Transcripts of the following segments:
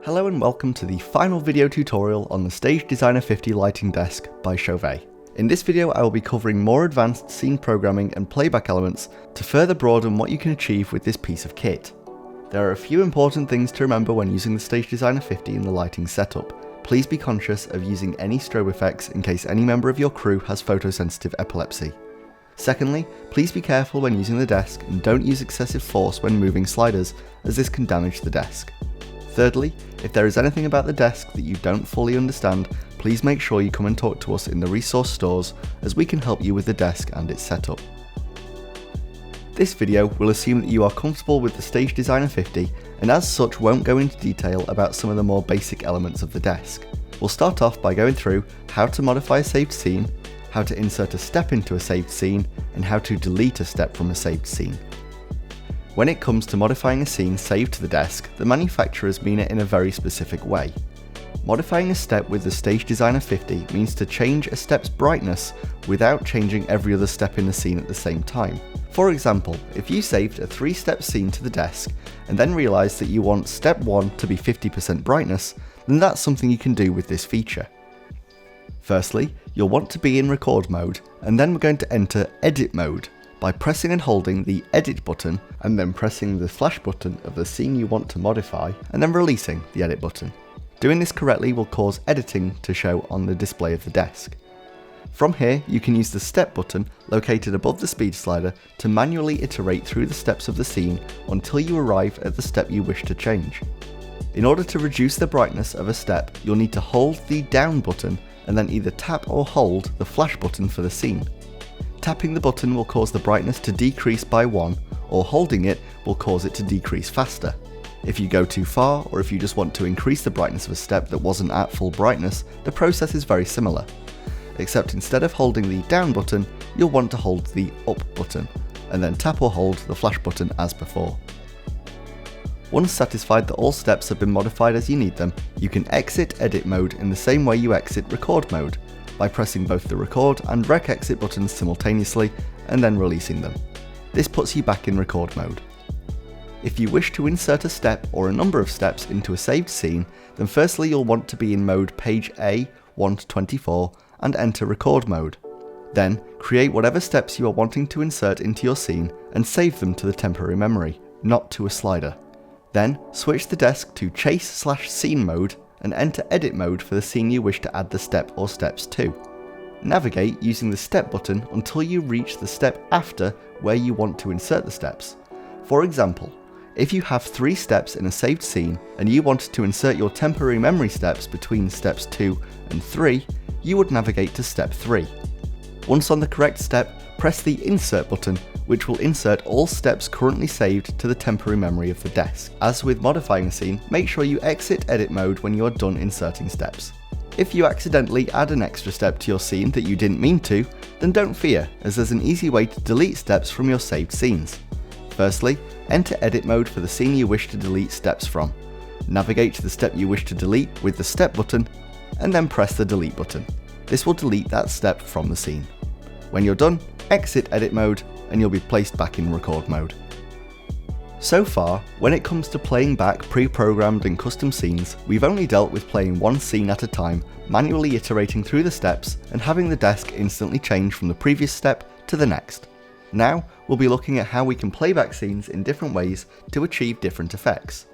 Hello and welcome to the final video tutorial on the Stage Designer 50 lighting desk by Chauvet. In this video I will be covering more advanced scene programming and playback elements to further broaden what you can achieve with this piece of kit. There are a few important things to remember when using the Stage Designer 50 in the lighting setup. Please be conscious of using any strobe effects in case any member of your crew has photosensitive epilepsy. Secondly, please be careful when using the desk and don't use excessive force when moving sliders, as this can damage the desk. Thirdly, if there is anything about the desk that you don't fully understand, please make sure you come and talk to us in the resource stores, as we can help you with the desk and its setup. This video will assume that you are comfortable with the Stage Designer 50 and as such won't go into detail about some of the more basic elements of the desk. We'll start off by going through how to modify a saved scene, how to insert a step into a saved scene, and how to delete a step from a saved scene. When it comes to modifying a scene saved to the desk, the manufacturers mean it in a very specific way. Modifying a step with the Stage Designer 50 means to change a step's brightness without changing every other step in the scene at the same time. For example, if you saved a 3-step scene to the desk and then realised that you want step 1 to be 50% brightness, then that's something you can do with this feature. Firstly, you'll want to be in record mode, and then we're going to enter edit mode by pressing and holding the edit button and then pressing the flash button of the scene you want to modify and then releasing the edit button. Doing this correctly will cause editing to show on the display of the desk. From here you can use the step button located above the speed slider to manually iterate through the steps of the scene until you arrive at the step you wish to change. In order to reduce the brightness of a step, you'll need to hold the down button and then either tap or hold the flash button for the scene. Tapping the button will cause the brightness to decrease by 1, or holding it will cause it to decrease faster. If you go too far, or if you just want to increase the brightness of a step that wasn't at full brightness, the process is very similar. Except instead of holding the down button, you'll want to hold the up button, and then tap or hold the flash button as before. Once satisfied that all steps have been modified as you need them, you can exit edit mode in the same way you exit record mode, by pressing both the record and rec exit buttons simultaneously and then releasing them. This puts you back in record mode. If you wish to insert a step or a number of steps into a saved scene, then firstly you'll want to be in mode page A 1 to 24 and enter record mode. Then create whatever steps you are wanting to insert into your scene and save them to the temporary memory, not to a slider. Then switch the desk to chase/scene mode and enter edit mode for the scene you wish to add the step or steps to. Navigate using the step button until you reach the step after where you want to insert the steps. For example, if you have 3 steps in a saved scene and you wanted to insert your temporary memory steps between steps 2 and 3, you would navigate to step 3. Once on the correct step, press the insert button, which will insert all steps currently saved to the temporary memory of the desk. As with modifying a scene, make sure you exit edit mode when you are done inserting steps. If you accidentally add an extra step to your scene that you didn't mean to, then don't fear, as there's an easy way to delete steps from your saved scenes. Firstly, enter edit mode for the scene you wish to delete steps from. Navigate to the step you wish to delete with the step button, and then press the delete button. This will delete that step from the scene. When you're done, exit edit mode and you'll be placed back in record mode. So far, when it comes to playing back pre-programmed and custom scenes, we've only dealt with playing one scene at a time, manually iterating through the steps and having the desk instantly change from the previous step to the next. Now, we'll be looking at how we can play back scenes in different ways to achieve different effects.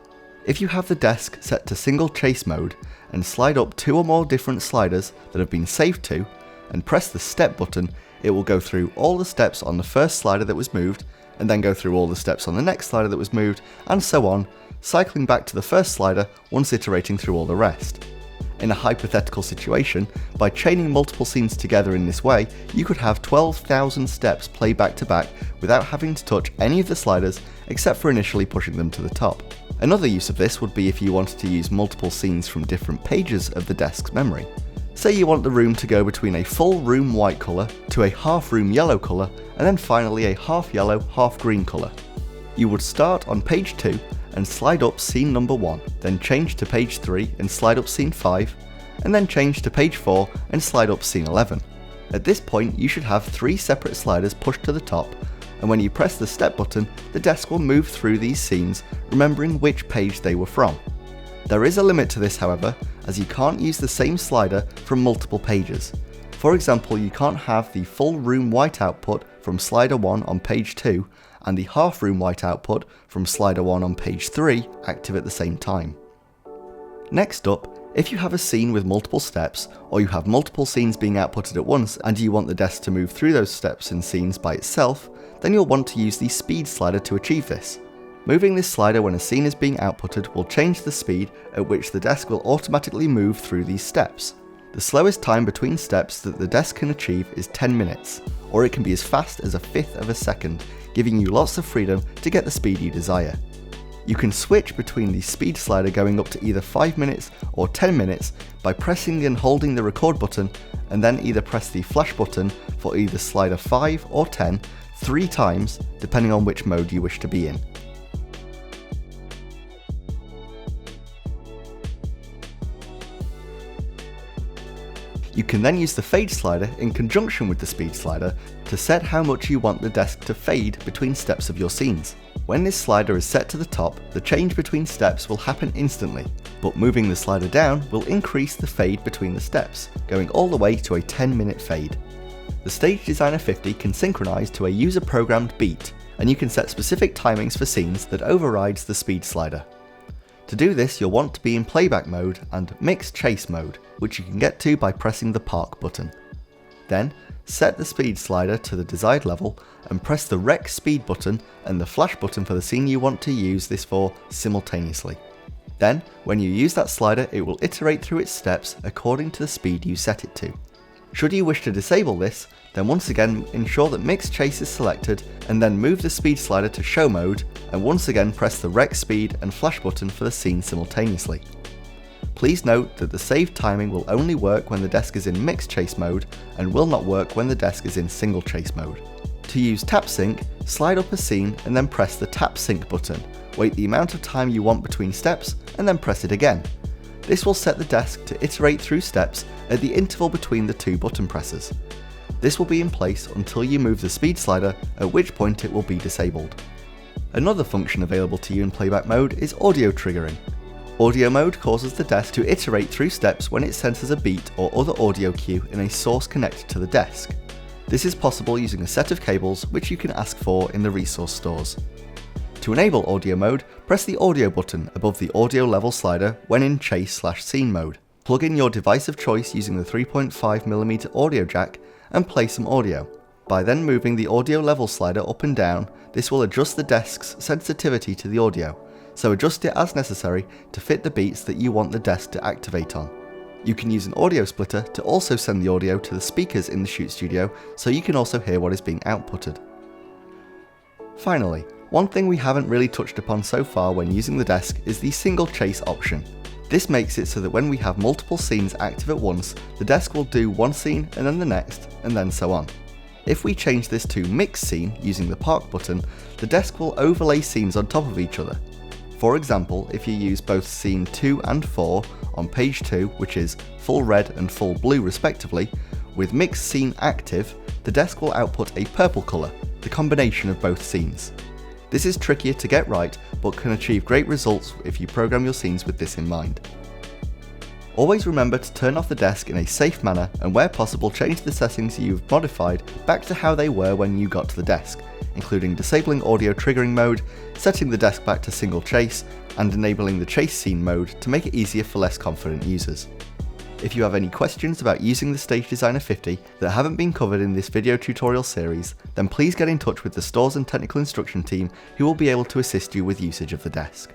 If you have the desk set to single chase mode and slide up 2 or more different sliders that have been saved to, and press the step button, it will go through all the steps on the first slider that was moved, and then go through all the steps on the next slider that was moved, and so on, cycling back to the first slider once iterating through all the rest. In a hypothetical situation, by chaining multiple scenes together in this way, you could have 12,000 steps play back to back without having to touch any of the sliders except for initially pushing them to the top. Another use of this would be if you wanted to use multiple scenes from different pages of the desk's memory. Say you want the room to go between a full room white colour to a half room yellow colour, and then finally a half yellow, half green colour. You would start on page 2 and slide up scene number 1, then change to page 3 and slide up scene 5, and then change to page 4 and slide up scene 11. At this point you should have 3 separate sliders pushed to the top, and when you press the step button, the desk will move through these scenes, remembering which page they were from. There is a limit to this, however, as you can't use the same slider from multiple pages. For example, you can't have the full room white output from slider 1 on page 2 and the half room white output from slider 1 on page 3 active at the same time. Next up, if you have a scene with multiple steps, or you have multiple scenes being outputted at once and you want the desk to move through those steps and scenes by itself, then you'll want to use the speed slider to achieve this. Moving this slider when a scene is being outputted will change the speed at which the desk will automatically move through these steps. The slowest time between steps that the desk can achieve is 10 minutes, or it can be as fast as a fifth of a second, giving you lots of freedom to get the speed you desire. You can switch between the speed slider going up to either 5 minutes or 10 minutes by pressing and holding the record button, and then either press the flash button for either slider 5 or 10 3 times depending on which mode you wish to be in. You can then use the fade slider in conjunction with the speed slider to set how much you want the desk to fade between steps of your scenes. When this slider is set to the top, the change between steps will happen instantly, but moving the slider down will increase the fade between the steps, going all the way to a 10-minute fade. The Stage Designer 50 can synchronize to a user-programmed beat, and you can set specific timings for scenes that overrides the speed slider. To do this, you'll want to be in playback mode and mix chase mode, which you can get to by pressing the park button. Then, set the speed slider to the desired level and press the rec speed button and the flash button for the scene you want to use this for simultaneously. Then, when you use that slider, it will iterate through its steps according to the speed you set it to. Should you wish to disable this, then once again ensure that mix chase is selected and then move the speed slider to show mode and once again press the rec speed and flash button for the scene simultaneously. Please note that the saved timing will only work when the desk is in mix chase mode and will not work when the desk is in single chase mode. To use tap sync, slide up a scene and then press the tap sync button, wait the amount of time you want between steps and then press it again. This will set the desk to iterate through steps at the interval between the 2 button presses. This will be in place until you move the speed slider, at which point it will be disabled. Another function available to you in playback mode is audio triggering. Audio mode causes the desk to iterate through steps when it senses a beat or other audio cue in a source connected to the desk. This is possible using a set of cables which you can ask for in the resource stores. To enable audio mode, press the audio button above the audio level slider when in chase/scene mode. Plug in your device of choice using the 3.5mm audio jack and play some audio. By then moving the audio level slider up and down, this will adjust the desk's sensitivity to the audio, so adjust it as necessary to fit the beats that you want the desk to activate on. You can use an audio splitter to also send the audio to the speakers in the Shoot Studio so you can also hear what is being outputted. Finally, one thing we haven't really touched upon so far when using the desk is the single chase option. This makes it so that when we have multiple scenes active at once, the desk will do one scene and then the next, and then so on. If we change this to mix scene using the park button, the desk will overlay scenes on top of each other. For example, if you use both scene 2 and 4 on page 2, which is full red and full blue respectively, with mix scene active, the desk will output a purple colour, the combination of both scenes. This is trickier to get right, but can achieve great results if you program your scenes with this in mind. Always remember to turn off the desk in a safe manner, and where possible change the settings you've modified back to how they were when you got to the desk, including disabling audio triggering mode, setting the desk back to single chase, and enabling the chase scene mode to make it easier for less confident users. If you have any questions about using the Stage Designer 50 that haven't been covered in this video tutorial series, then please get in touch with the stores and technical instruction team who will be able to assist you with usage of the desk.